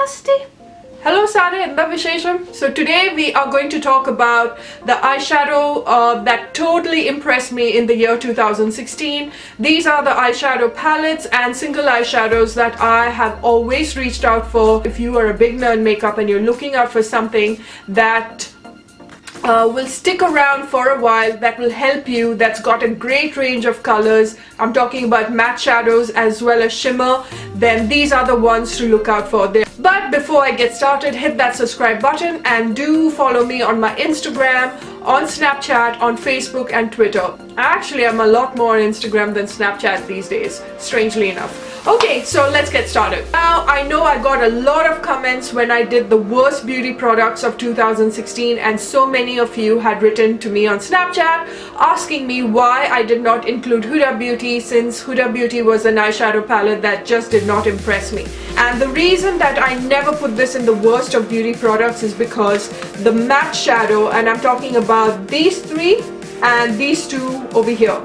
Namaste. Hello Sare, Inda Vishesham. So today we are going to talk about the eyeshadow that totally impressed me in the year 2016. These are the eyeshadow palettes and single eyeshadows that I have always reached out for. If you are a beginner in makeup and you're looking out for something that will stick around for a while, that will help you, that's got a great range of colors, I'm talking about matte shadows as well as shimmer, then these are the ones to look out for there. But before I get started, hit that subscribe button and do follow me on my Instagram, on Snapchat, on Facebook and Twitter. Actually, I'm a lot more on Instagram than Snapchat these days, strangely enough. Okay, so let's get started. Now, I know I got a lot of comments when I did the worst beauty products of 2016, and so many of you had written to me on Snapchat asking me why I did not include Huda Beauty, since Huda Beauty was an eyeshadow palette that just did not impress me. And the reason that I never put this in the worst of beauty products is because the matte shadow, and I'm talking about these three and these two over here.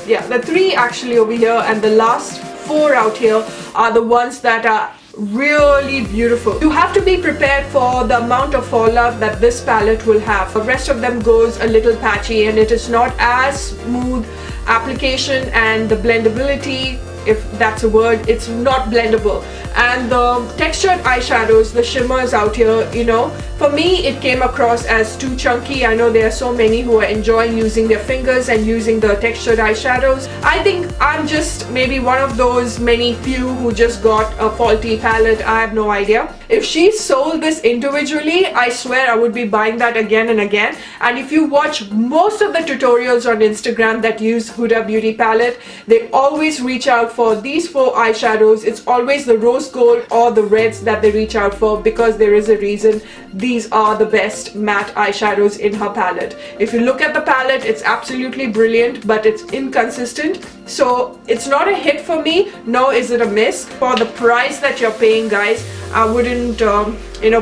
Yeah, the three actually over here and the last four out here are the ones that are really beautiful. You have to be prepared for the amount of fallout that this palette will have. The rest of them goes a little patchy and it is not as smooth application, and the blendability, if that's a word, it's not blendable. And the textured eyeshadows, the shimmers out here, you know, for me it came across as too chunky. I know there are so many who are enjoying using their fingers and using the textured eyeshadows. I think I'm just maybe one of those many few who just got a faulty palette. I have no idea. If she sold this individually, I swear I would be buying that again and again. And if you watch most of the tutorials on Instagram that use Huda Beauty palette, they always reach out for these four eyeshadows. It's always the rose gold or the reds that they reach out for, because there is a reason. These are the best matte eyeshadows in her palette. If you look at the palette, it's absolutely brilliant, but it's inconsistent. So it's not a hit for me, nor is it a miss. For the price that you're paying, guys, I wouldn't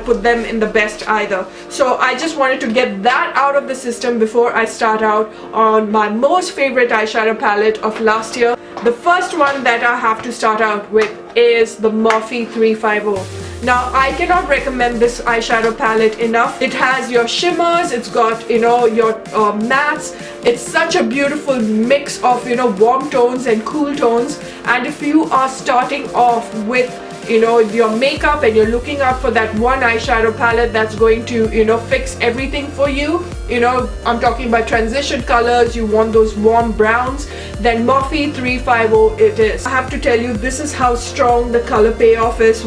put them in the best either. So I just wanted to get that out of the system before I start out on my most favorite eyeshadow palette of last year. The first one that I have to start out with is the Morphe 350. Now, I cannot recommend this eyeshadow palette enough. It has your shimmers, it's got, your mattes. It's such a beautiful mix of, warm tones and cool tones. And if you are starting off with your makeup and you're looking out for that one eyeshadow palette that's going to fix everything for you, I'm talking about transition colors, you want those warm browns, then Morphe 350 it is. I have to tell you, this is how strong the color payoff is.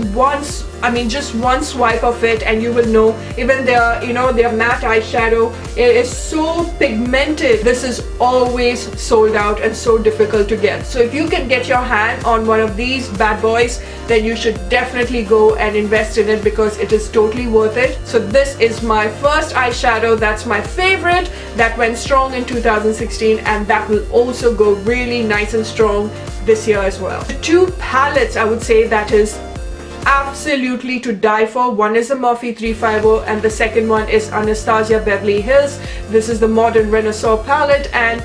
Just one swipe of it and you will know. Even their matte eyeshadow, it is so pigmented. This is always sold out and so difficult to get. So if you can get your hand on one of these bad boys, then you should definitely go and invest in it, because it is totally worth it. So this is my first eyeshadow, that's my favorite, that went strong in 2016, and that will also go really nice and strong this year as well. The two palettes I would say that is absolutely to die for. One is the Morphe 350 and the second one is Anastasia Beverly Hills. This is the Modern Renaissance palette, and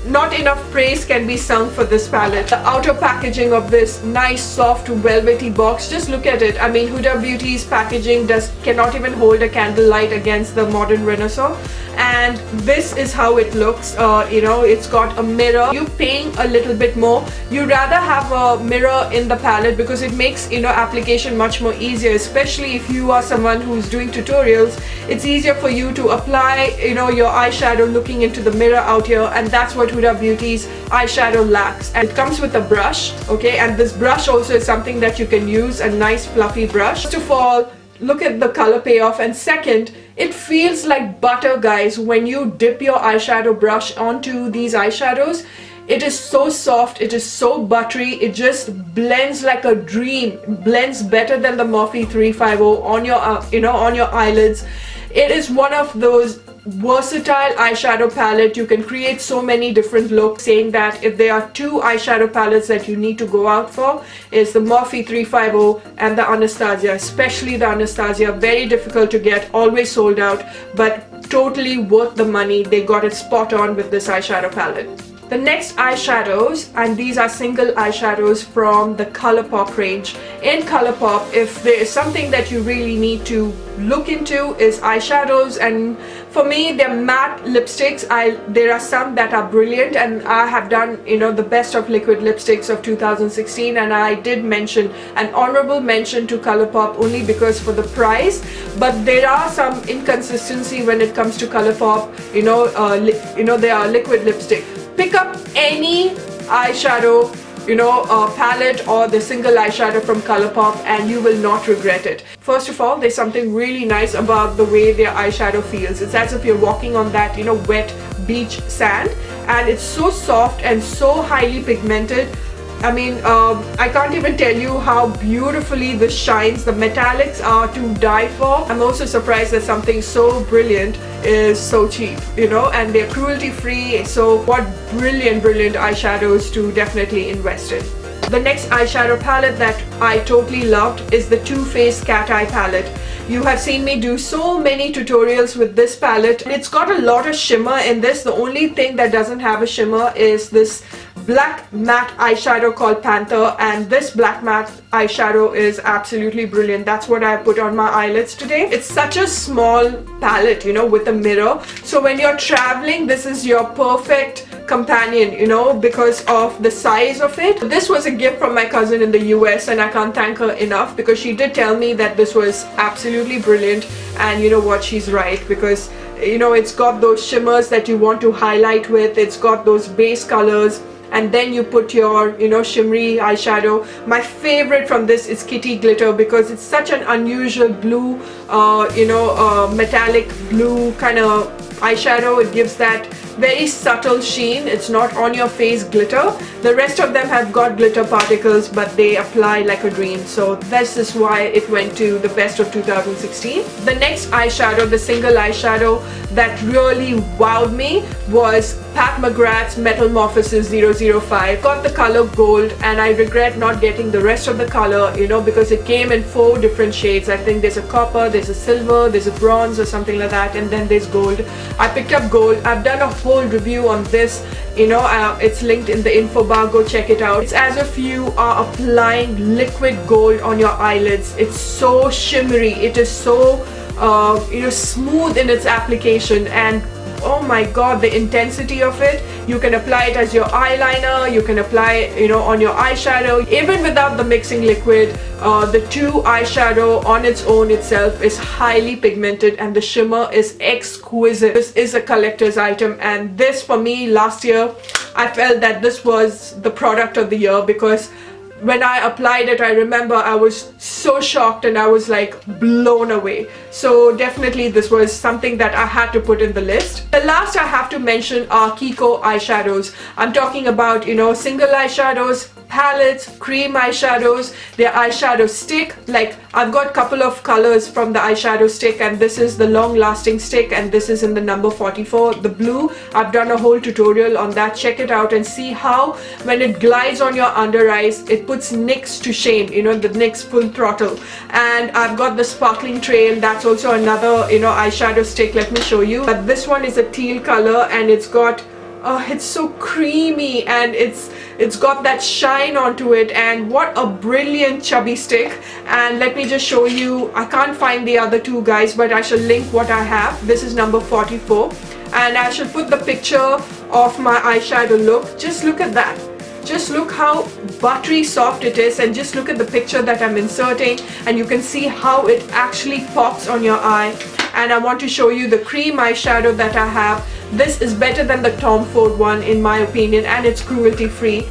not enough praise can be sung for this palette. The outer packaging of this nice soft velvety box, just look at it. I mean, Huda Beauty's packaging cannot even hold a candlelight against the Modern Renaissance, and this is how it looks. It's got a mirror. You're paying a little bit more. You rather have a mirror in the palette because it makes application much more easier, especially if you are someone who's doing tutorials. It's easier for you to apply your eyeshadow looking into the mirror out here, and that's what Huda Beauty's eyeshadow lacks. And it comes with a brush, okay, and this brush also is something that you can use, a nice fluffy brush. First of all, look at the color payoff, and second, it feels like butter, guys, when you dip your eyeshadow brush onto these eyeshadows. It is so soft, it is so buttery, it just blends like a dream. It blends better than the Morphe 350 on your on your eyelids. It is one of those versatile eyeshadow palette. You can create so many different looks, saying that if there are two eyeshadow palettes that you need to go out for, is the Morphe 350 and the Anastasia, especially the Anastasia. Very difficult to get, always sold out, but totally worth the money. They got it spot on with this eyeshadow palette. The next eyeshadows, and these are single eyeshadows from the ColourPop range. In ColourPop, if there is something that you really need to look into is eyeshadows, and for me they're matte lipsticks. There are some that are brilliant, and I have done the best of liquid lipsticks of 2016, and I did mention an honorable mention to ColourPop only because for the price, but there are some inconsistency when it comes to ColourPop. They are liquid lipstick. Pick up any eyeshadow palette or the single eyeshadow from ColourPop and you will not regret it. First of all, there's something really nice about the way their eyeshadow feels. It's as if you're walking on that wet beach sand, and it's so soft and so highly pigmented. I mean, I can't even tell you how beautifully this shines. The metallics are to die for. I'm also surprised that something so brilliant is so cheap, and they're cruelty free. So what brilliant eyeshadows to definitely invest in. The next eyeshadow palette that I totally loved is the Too Faced Cat Eye palette. You have seen me do so many tutorials with this palette. It's got a lot of shimmer in this. The only thing that doesn't have a shimmer is this black matte eyeshadow called Panther, and this black matte eyeshadow is absolutely brilliant. That's what I put on my eyelids today. It's such a small palette, with a mirror. So when you're traveling, this is your perfect companion, because of the size of it. This was a gift from my cousin in the US, and I can't thank her enough because she did tell me that this was absolutely brilliant. And you know what, she's right, because it's got those shimmers that you want to highlight with. It's got those base colors, and then you put your shimmery eyeshadow. My favorite from this is Kitty Glitter because it's such an unusual blue, metallic blue kind of eyeshadow. It gives that very subtle sheen. It's not on your face glitter. The rest of them have got glitter particles, but they apply like a dream. So this is why it went to the best of 2016. The next eyeshadow, the single eyeshadow that really wowed me, was Pat McGrath's Metamorphosis 005. Got the color gold, and I regret not getting the rest of the color, because it came in 4 different shades. I think there's a copper, there's a silver, there's a bronze or something like that, and then there's gold. I picked up gold. I've done a whole review on this. It's linked in the info bar. Go check it out. It's as if you are applying liquid gold on your eyelids. It's so shimmery. It is so smooth in its application, and oh my god, the intensity of it. You can apply it as your eyeliner, you can apply it on your eyeshadow. Even without the mixing liquid, the Too eyeshadow on its own itself is highly pigmented, and the shimmer is exquisite. This is a collector's item, and this for me last year, I felt that this was the product of the year, because when I applied it, I remember I was so shocked and I was like blown away. So definitely this was something that I had to put in the list. The last I have to mention are Kiko eyeshadows. I'm talking about, single eyeshadows, palettes, cream eyeshadows, their eyeshadow stick. Like, I've got a couple of colors from the eyeshadow stick, and this is the long lasting stick, and this is in the number 44, the blue. I've done a whole tutorial on that. Check it out and see how when it glides on your under eyes, it puts NYX to shame, the NYX full throttle. And I've got the sparkling trail. That's also another eyeshadow stick. Let me show you. But this one is a teal color, and it's got it's so creamy, and it's got that shine onto it, and what a brilliant chubby stick. And let me just show you. I can't find the other two, guys, but I shall link what I have. This is number 44, and I shall put the picture of my eyeshadow look. Just look at that. Just look how buttery soft it is, and just look at the picture that I'm inserting, and you can see how it actually pops on your eye. And I want to show you the cream eyeshadow that I have. This is better than the Tom Ford one in my opinion, and it's cruelty free.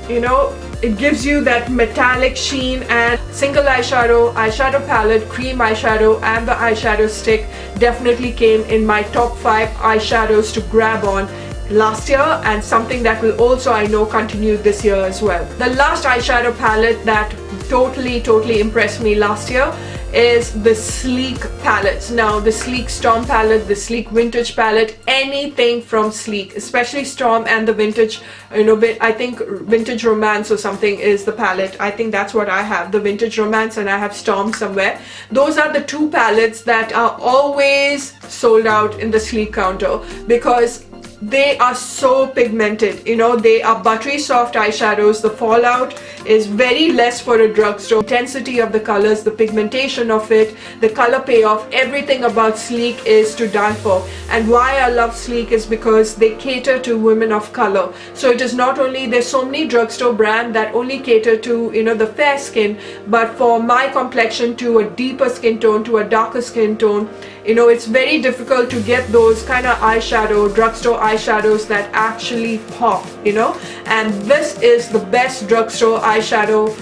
It gives you that metallic sheen. And single eyeshadow, eyeshadow palette, cream eyeshadow, and the eyeshadow stick definitely came in my top 5 eyeshadows to grab on last year, and something that will also, I know, continue this year as well. The last eyeshadow palette that totally impressed me last year is the Sleek palettes. Now the Sleek Storm palette, the Sleek Vintage palette, anything from Sleek, especially Storm and the Vintage, I think Vintage Romance or something is the palette. I think that's what I have, the Vintage Romance, and I have Storm somewhere. Those are the 2 palettes that are always sold out in the Sleek counter, because they are so pigmented. You know, they are buttery soft eyeshadows. The fallout is very less for a drugstore. Intensity of the colors, the pigmentation of it, the color payoff, everything about Sleek is to die for. And why I love Sleek is because they cater to women of color. So it is not only, there's so many drugstore brands that only cater to, you know, the fair skin, but for my complexion, to a deeper skin tone, to a darker skin tone, you know, it's very difficult to get those kind of eyeshadow, drugstore eyeshadows that actually pop, you know. And this is the best drugstore eyeshadow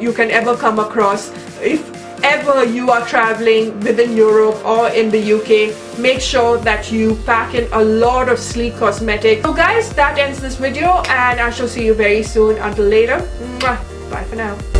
you can ever come across. If ever you are traveling within Europe or in the UK, make sure that you pack in a lot of Sleek cosmetics. So guys, that ends this video, and I shall see you very soon. Until later, mwah, bye for now.